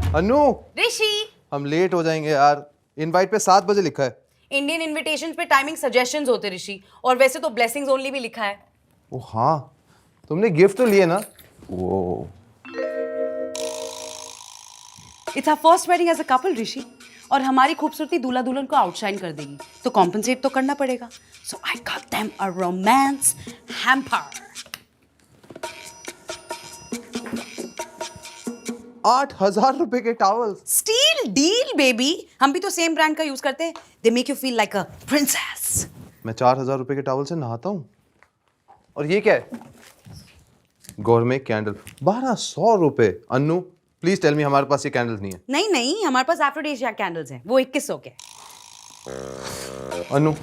अनु, ऋषि, हम लेट हो जाएंगे यार। इनवाइट पे 7 बजे लिखा है। इंडियन इनविटेशंस पे टाइमिंग सजेशंस होते ऋषि, और वैसे तो ब्लेसिंग्स ओनली भी लिखा है। ओ हाँ, तुमने गिफ्ट तो लिए ना? वो it's our first wedding as a couple Rishi, और हमारी खूबसूरती दूल्हा दुल्हन को आउटशाइन कर देगी, तो कॉम्पनसेट तो करना पड़ेगा। So I got them a romance hamper. 8,000 रुपए के टॉवल्स। स्टील डील बेबी, हम भी तो सेम ब्रांड का यूज करते हैं। They make you feel like a princess. मैं 4,000 रुपए के टॉवल से नहाता हूँ। और ये क्या है? गौरमेट कैंडल, 1,200 रुपए। अनु प्लीज टेल मी हमारे पास ये कैंडल नहीं है। नहीं नहीं, हमारे पास एफ्रोडिसियाक कैंडल्स हैं, वो 2100 के। अनु,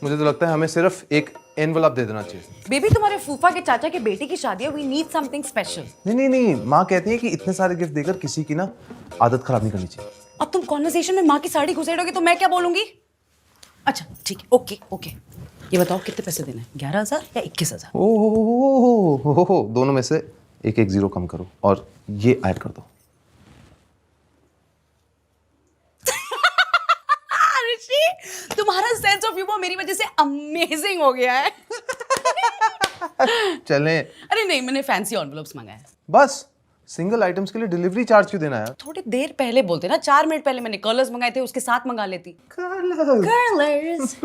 मुझे तो लगता है हमें सिर्फ एक एनवलप दे देना चाहिए। बेबी, तुम्हारे फूफा के चाचा के बेटे की शादी है, वी नीड समथिंग स्पेशल। नहीं नहीं नहीं, माँ कहती है कि इतने सारे गिफ्ट देकर किसी की ना आदत खराब नहीं करनी चाहिए। अब तुम कॉन्वर्सेशन में माँ की साड़ी घुसेड़ोगे तो मैं क्या बोलूंगी? अच्छा ठीक है, ओके ओके। ये बताओ कितने पैसे देने हैं, 11,000 या 21,000? ओह, दोनों में से एक जीरो कम करो और ये ऐड कर दो। ऋषि, तुम्हारा सेंस ऑफ ह्यूमर मेरी वजह से अमेजिंग हो गया है। चलें। अरे नहीं, मैंने फैंसी एनवेलप्स मंगाए हैं। बस सिंगल आइटम्स के लिए डिलीवरी चार्ज क्यों देना है? थोड़ी देर पहले बोलते ना, 4 मिनट पहले मैंने कलर्स मंगाए थे, उसके साथ मंगा लेती। कलर्स।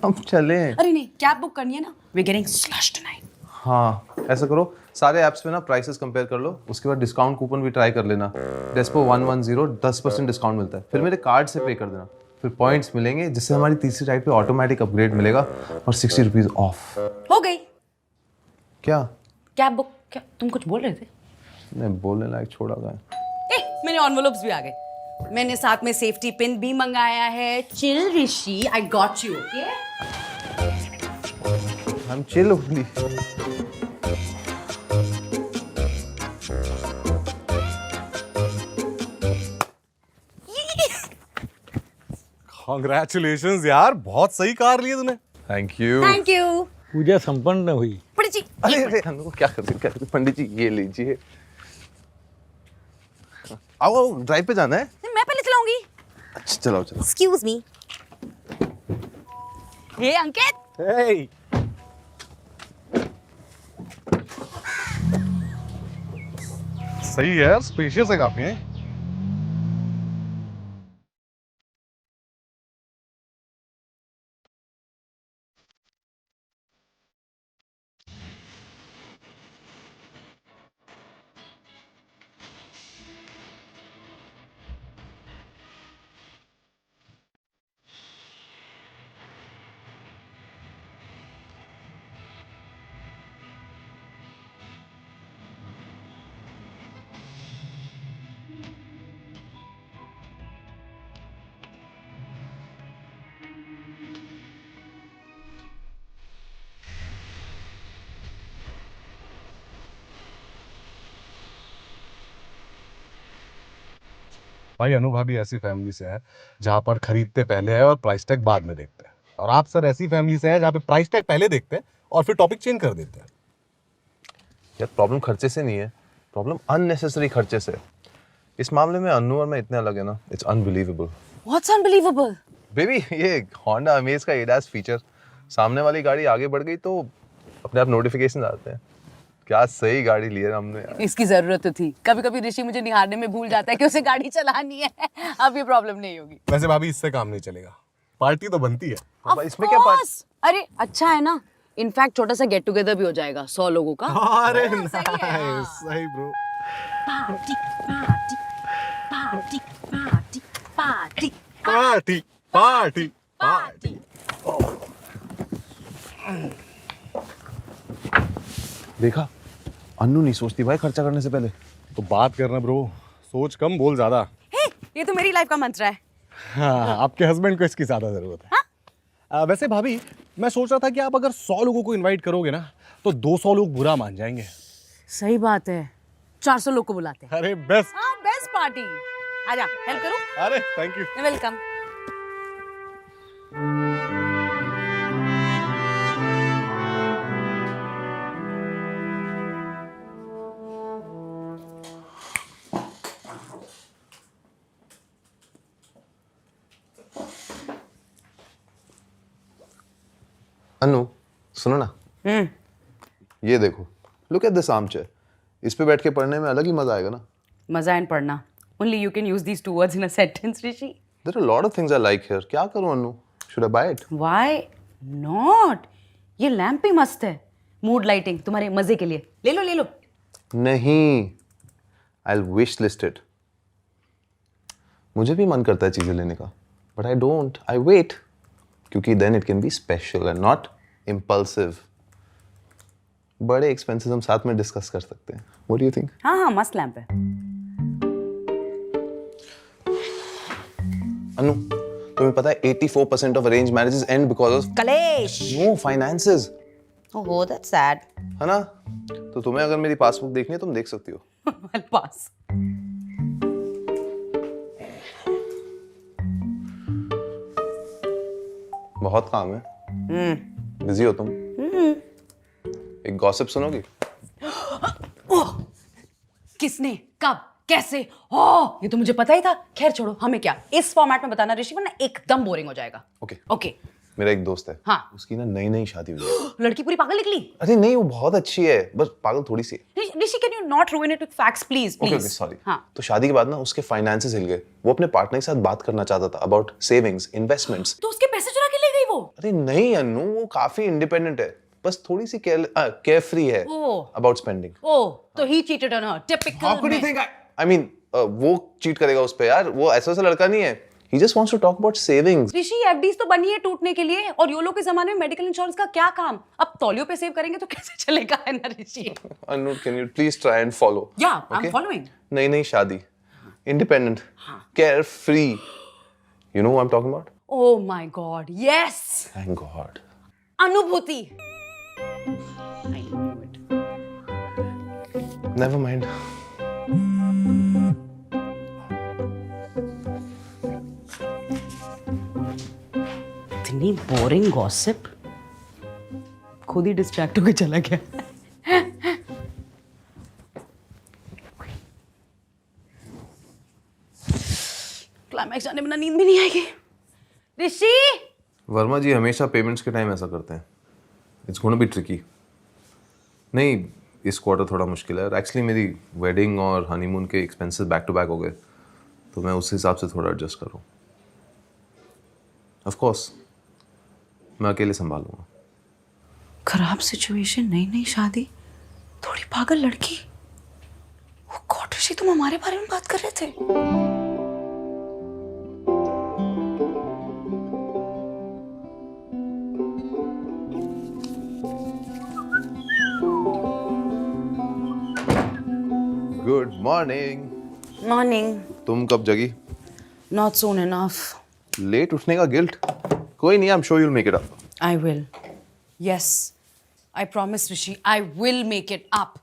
हम चलें। अरे नहीं, कैब बुक करनी है ना, वी गेटिंग स्लश टुनाइट। हाँ, ऐसा करो, सारे ऐप्स पे ना प्राइसेस कंपेयर कर लो, उसके बाद डिस्काउंट कूपन भी ट्राई कर लेना। डेस्पो 110 10% डिस्काउंट मिलता है, फिर मेरे कार्ड से पे कर देना, फिर पॉइंट्स मिलेंगे जिससे हमारी तीसरी राइड पे ऑटोमेटिक अपग्रेड मिलेगा और 60 रुपीज ऑफ। हो गई क्या? Cab book. क्या तुम कुछ बोल रहे थे? नहीं, बोलने लायक छोड़ा गया। मेरे एनवेलप्स भी आ गए। मैंने साथ में सेफ्टी पिन भी मंगाया है। Chill Rishi, I got you. Okay, हम चिल ओनली। कांग्रेचुलेशंस यार, बहुत सही कार ली है तूने। Thank you. Thank you. पूजा संपन्न हुई। पंडित जी, अरे अरे अनु को क्या कर रहे? पंडित जी ये लीजिए। आओ, ड्राइव पे जाना है। मैं पहले चलाऊंगी। अच्छा चलाओ चलो। Excuse me. Hey Ankit. Hey! सही है यार, स्पेशियस है काफी है। भाई अनु भाभी ऐसी फैमिली से है जहाँ पर खरीदते पहले है और प्राइस टैग बाद में देखते हैं, और आप सर ऐसी फैमिली से है जहाँ पे प्राइस टैग पहले देखते हैं और फिर टॉपिक चेंज कर देते हैं। यार प्रॉब्लम खर्चे से नहीं है, प्रॉब्लम अननेसेसरी खर्चे से। इस मामले में अनु और मैं इतने अलग है ना, it's unbelievable. What's unbelievable? Baby, ये होंडा अमेज का एडास फीचर, सामने वाली गाड़ी आगे बढ़ गई तो अपने आप नोटिफिकेशन आते हैं। क्या सही गाड़ी ली है हमने यार। इसकी जरूरत तो थी। कभी कभी ऋषि मुझे निहारने में भूल जाता है कि उसे गाड़ी चलानी है। अब ये प्रॉब्लम नहीं होगी। वैसे भाभी इससे काम नहीं चलेगा, पार्टी तो बनती है। अब इसमें क्या Course! अरे अच्छा है ना, इनफैक्ट छोटा सा गेट टुगेदर भी हो जाएगा 100 लोगों का। अरे सही है, हाँ। सही bro. Party party party party party party party party. देखा, अनु नहीं सोचती भाई खर्चा करने से पहले। तो बात करना ब्रो, सोच कम बोल ज्यादा। हे, ये तो मेरी लाइफ का मंत्र है। हाँ, आपके हस्बैंड को इसकी ज्यादा जरूरत है। वैसे भाभी, मैं सोच रहा था कि आप अगर 100 लोगों को इनवाइट करोगे ना तो 200 लोग बुरा मान जाएंगे। सही बात है, 400 लोग को बुलाते हैं। अरे बेस्ट। हाँ, बेस्ट पार्टी। आजा, हेल्प करूं? अरे थैंक यू। वेलकम। अनु सुनो ना, ये देखो, look at this arm chair. इस पे बैठ के पढ़ने में अलग ही मजा आएगा ना। मजा इन पढ़ना। Only you can use these two words in a sentence, Rishi. There are a lot of things I like here. क्या करूँ अनु? Should I buy it? Why not? ये लैंप भी मस्त है। मूड लाइटिंग तुम्हारे मजे के लिए। ले लो ले लो। नहीं, I'll wish list it. मुझे भी मन करता है चीजें लेने का, but I don't. I wait, क्योंकि then it can be special and not impulsive. बड़े एक्सपेंसेस हम साथ में डिस्कस कर सकते हैं। What do you think? हाँ हाँ मस्त लैंप है। अनु, तुम्हें पता है 84% of arranged marriages end because of कलेश। no finances, oh that's sad. है ना? तो तुम्हें अगर मेरी पासबुक देखनी है तुम देख सकती हो। I'll pass. बहुत काम है। बिजी हो तुम? एक गॉसिप सुनोगी? किसने कब कैसे ये तो मुझे पता ही था। खैर छोड़ो, हमें क्या इस फॉर्मेट में बताना ऋषि, वरना एकदम बोरिंग हो जाएगा। Okay okay. मेरा एक दोस्त है, हाँ। उसकी ना नई नई शादी हुई है। लड़की पूरी पागल निकली। अरे नहीं, वो बहुत अच्छी है, बस पागल थोड़ी सी है। Rishi can you not ruin it with facts please okay please. Sorry. हाँ। तो शादी के बाद ना उसके फाइनेंसेस हिल गए। वो अपने पार्टनर के साथ बात करना चाहता था अबाउट सेविंग्स, इन्वेस्टमेंट्स। तो उसके पैसे चुरा के ले गई वो। अरे नहीं अनु, वो काफी इंडिपेंडेंट है, बस थोड़ी सी केयरफ्री है ओह। About spending. तो he cheated on her. Typical. How could you think I mean, वो चीट करेगा उस पे यार, वो ऐसा लड़का नहीं है। He just wants to talk about savings. Rishi FDs तो बनी है टूटने के लिए, और योलो के जमाने में मेडिकल इंश्योरेंस का क्या काम। अब तौलियों पे सेव करेंगे तो कैसे चलेगा, है ना ऋषि? Anu, can you please try and follow? Yeah, I'm following. नई नई शादी, independent, carefree. You know who I'm talking about? Oh my God, yes. Thank God. अनुभूति. I knew it. Never mind. इतनी बोरिंग गॉसिप, खुद ही distract होकर चला गया। Climax जाने में नींद भी नहीं आएगी। ऋषि वर्मा जी हमेशा पेमेंट्स के टाइम ऐसा करते हैं। It's gonna be tricky. नहीं, इस क्वार्टर थोड़ा मुश्किल है। एक्चुअली मेरी वेडिंग और हनीमून के एक्सपेंसेस बैक टू बैक हो गए, तो मैं उस हिसाब से थोड़ा एडजस्ट कर रहा हूँ। ऑफ कोर्स मैं अकेले संभालूंगा। खराब सिचुएशन, नई नई शादी, थोड़ी पागल लड़की। वो गॉड ऋषि, तुम हमारे बारे में बात कर रहे थे। Good morning. मॉर्निंग। तुम कब जगी? Not soon enough. लेट उठने का गिल्ट? कोई नहीं, I am sure you will make it up. I will. Yes, I promise, Rishi. I will make it up.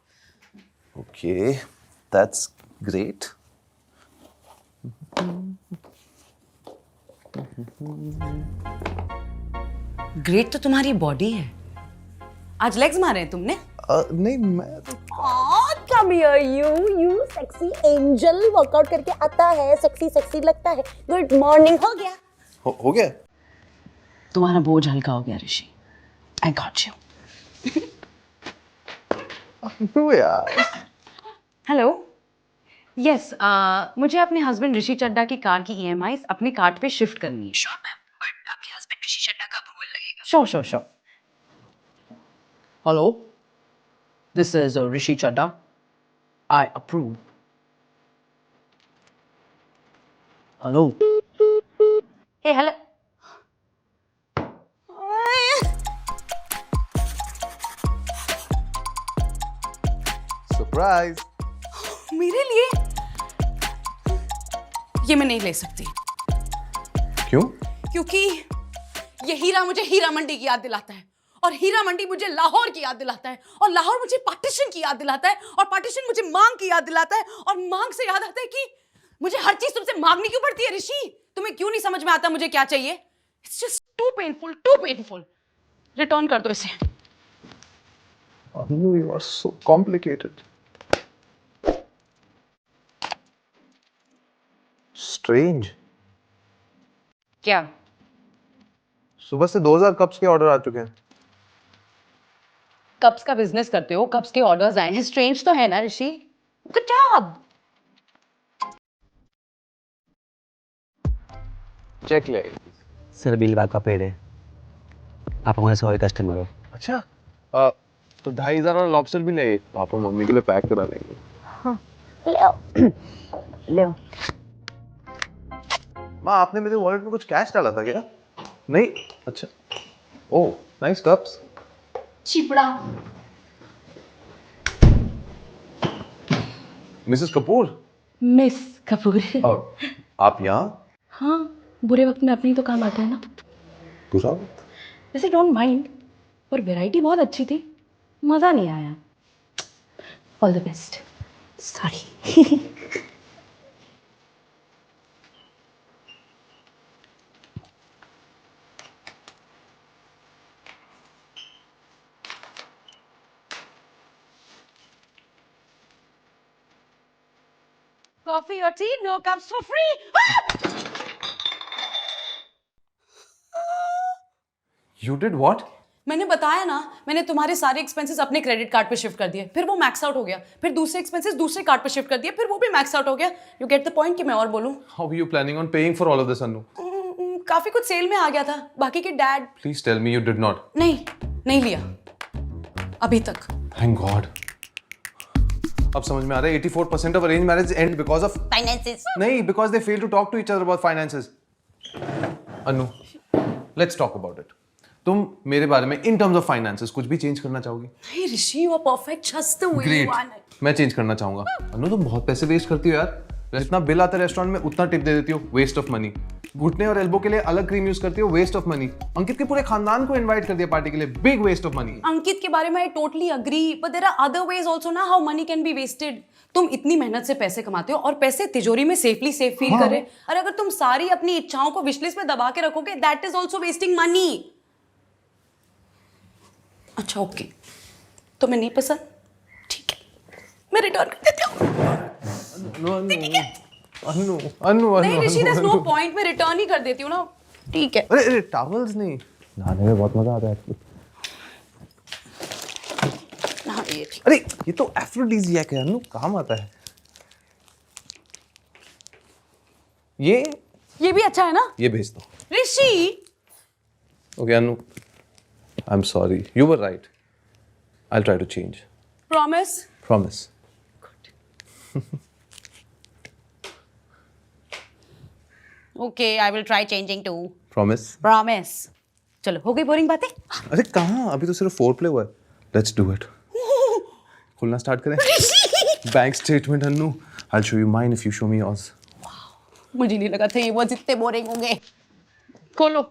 Okay, that's great. Great तो तुम्हारी body है। आज लेग्स मारे हैं तुमने? नहीं, मैं तो Come here, you sexy angel. Workout करके आता है, सेक्सी लगता है। गुड मॉर्निंग हो गया। हो गया। तुम्हारा बोझ हल्का हो गया ऋषि। I got you. यार। हेलो। यस, मुझे अपने हस्बैंड ऋषि चड्डा की कार की EMIs अपनी कार्ड पे शिफ्ट करनी है। श्योर मैम, बट आपके हस्बैंड ऋषि चड्डा का अप्रूवल लगेगा। Sure. Hello, this is Rishi Chadda. I approve. Hello. Hey, hello. Surprise. मेरे लिए? ये मैं नहीं ले सकती। क्यों? क्योंकि ये हीरा मुझे हीरा मंडी की याद दिलाता है, और हीरा मंडी मुझे लाहौर की याद दिलाता है, और लाहौर मुझे पार्टीशन की याद दिलाता है, और पार्टीशन मुझे मांग की याद दिलाता है, और मांग से याद आता है कि मुझे हर चीज तुमसे मांगनी क्यों पड़ती है ऋषि? तुम्हें क्यों नहीं समझ में आता मुझे क्या चाहिए? It's just too painful. Return कर दो इसे। Anu, you are so complicated. Strange. क्या? सुबह से 2000 कप्स के ऑर्डर आ चुके हैं। कप्स का बिजनेस करते हो, कप्स के ऑर्डर्स आए हैं, स्ट्रेंज तो है ना ऋषि? Good job. चेक ले। सर बिल आपका पेड है, आप हमारे 100 कस्टमर हो। अच्छा तो 2,500 वाला लॉबस्टर भी ले, पापा मम्मी के लिए पैक करा लेंगे। ले माँ आपने मेरे वॉलेट में कुछ कैश डाला था क्या? नहीं। अच्छा। Oh nice cups. चिपड़ा। मिसेस कपूर। मिस कपूर। आप यहाँ? हाँ, बुरे वक्त में अपनी तो काम आता है ना। पूरा? वैसे डोंट माइंड, पर वैरायटी बहुत अच्छी थी, मज़ा नहीं आया। All the best. Sorry. Coffee or tea? No cups for free. You did what? मैंने बताया ना, मैंने तुम्हारे सारे एक्सपेंसेस अपने क्रेडिट कार्ड पे शिफ्ट कर दिए, फिर वो मैक्स आउट हो गया, फिर दूसरे एक्सपेंसेस दूसरे कार्ड पे शिफ्ट कर दिए, फिर वो भी मैक्स आउट हो गया। यू गेट द पॉइंट कि मैं और बोलूं? How are you planning on paying for all of this, Anu? काफी कुछ सेल में आ गया था, बाकी के dad. Please tell me you did not. नहीं लिया अभी तक। Thank God. अब समझ में आ रहा है 84% of arranged marriage end because of finances. नहीं, because they fail to talk to each other about finances. Anu, let's talk about it. तुम मेरे बारे में in terms of finances कुछ भी चेंज करना चाहोगी? नहीं Rishi, you are perfect just the way you Great. Want it. मैं चेंज करना चाहूंगा। अनु तुम बहुत पैसे वेस्ट करती हो यार। जितना बिल आता है रेस्टोरेंट में उतना टिप दे देती हो, वेस्ट ऑफ मनी। घुटने और एल्बो के लिए अलग क्रीम यूज करती हो, वेस्ट ऑफ मनी। अंकित के पूरे खानदान को इनवाइट कर दिया पार्टी के लिए, big waste of money. Ankit के बारे में I totally agree, but there are other ways also ना how money can be wasted. तुम इतनी मेहनत से पैसे कमाते हो और पैसे तिजोरी में सेफली सेफ फील करे। अरे अगर तुम सारी अपनी इच्छाओं को विश लिस्ट में दबा के रखोगे, that is also wasting money. अच्छा ओके, तो मैं नहीं पसंद, ठीक है, मैं रिटर्न कर देती हूँ। अनु अनु नहीं ऋषि, there's no अनु point, मैं रिटर्न ही कर देती हूँ ना, ठीक है। अरे टॉवल्स नहीं, नहाने में बहुत मजा आता है। हाँ ये ठीक। अरे ये तो एफ्रोडीजियक है अनु, काम आता है। ये भी अच्छा है ना? ये भेज दो। Rishi okay Anu, I am sorry, you were right, I will try to change, promise. Promise. Okay, I will try changing too. Promise. Promise. चलो, हो गई बोरिंग बातें? अरे कहाँ, अभी तो सिर्फ फोर प्ले हुआ है। Let's do it. खुलना स्टार्ट करें। Bank statement Anu, I will show you mine if you show me yours. मुझे नहीं लगा था ये वो जितने बोरिंग होंगे। खोलो।